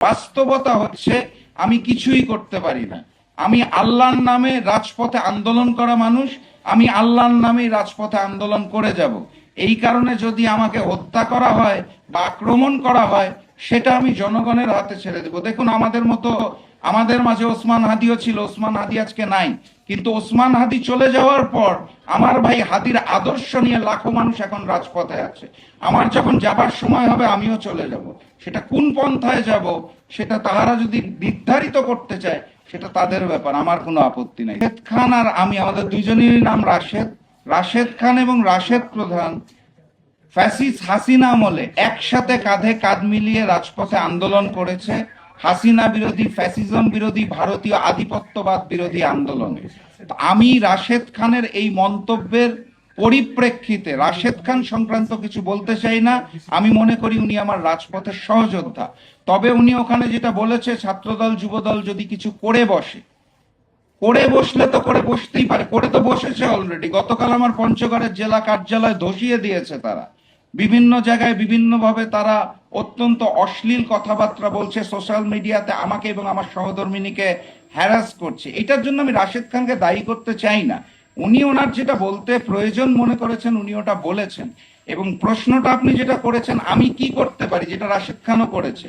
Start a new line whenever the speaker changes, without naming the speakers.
বাস্তবতা হচ্ছে আমি কিছুই করতে পারি না। আমি আল্লাহর নামে রাজপথে আন্দোলন করা মানুষ, আমি আল্লাহর নামে রাজপথে আন্দোলন করে যাব। এই কারণে যদি আমাকে হত্যা করা হয় বা আক্রমণ করা হয়, সেটা আমি জনগণের হাতে ছেড়ে দেব। দেখুন, আমাদের মাঝে ওসমান হাদিও ছিল, ওসমান হাদি আজকে নাই, কিন্তু ওসমান হাদি চলে যাওয়ার পর আমার ভাই হাদির আদর্শ নিয়ে লাখো মানুষ এখন রাজপথে আছে। আমার যখন যাবার সময় হবে আমিও চলে যাব। সেটা কোন পন্থায় যাব সেটা তাহারা যদি নির্ধারিত করতে চায় সেটা তাদের ব্যাপার, আমার কোনো আপত্তি নাই। রাশেদ খান আর আমি, আমাদের দুইজনেরই নাম রাশেদ। রাশেদ খান এবং রাশেদ প্রধান ফ্যাসিস্ট হাসিনা আমলে একসাথে কাঁধে কাঁধ মিলিয়ে রাজপথে আন্দোলন করেছে, হাসিনা বিরোধী, ফ্যাসিজম বিরোধী, ভারতীয় আধিপত্যবাদ বিরোধী আন্দোলনে। আমি রাশেদ খানের এই মন্তব্যের পরিপ্রেক্ষিতে রাশেদ খান সংক্রান্ত কিছু বলতে চাই না। আমি মনে করি উনি আমার রাজপথের সহযোদ্ধা। তবে উনি ওখানে যেটা বলেছে, ছাত্রদল যুবদল যদি কিছু করে বসে, করে বসলে তো করে বসতেই পারে, করে তো বসেছে অলরেডি। গতকাল আমার পঞ্চগড়ের জেলা কার্যালয় ধসিয়ে দিয়েছে তারা। বিভিন্ন জায়গায় বিভিন্নভাবে তারা অত্যন্ত অশ্লীল কথাবার্তা বলছে, সোশ্যাল মিডিয়াতে আমাকে এবং আমার সহধর্মিনীকে হ্যারাস করছে। এটার জন্য আমি রাশেদ খানকে দায়ী করতে চাই না। উনি ওনার যেটা বলতে প্রয়োজন মনে করেছেন উনি ওটা বলেছেন। এবং প্রশ্নটা আপনি যেটা করেছেন আমি কি করতে পারি, যেটা রাশেদ খানও করেছে,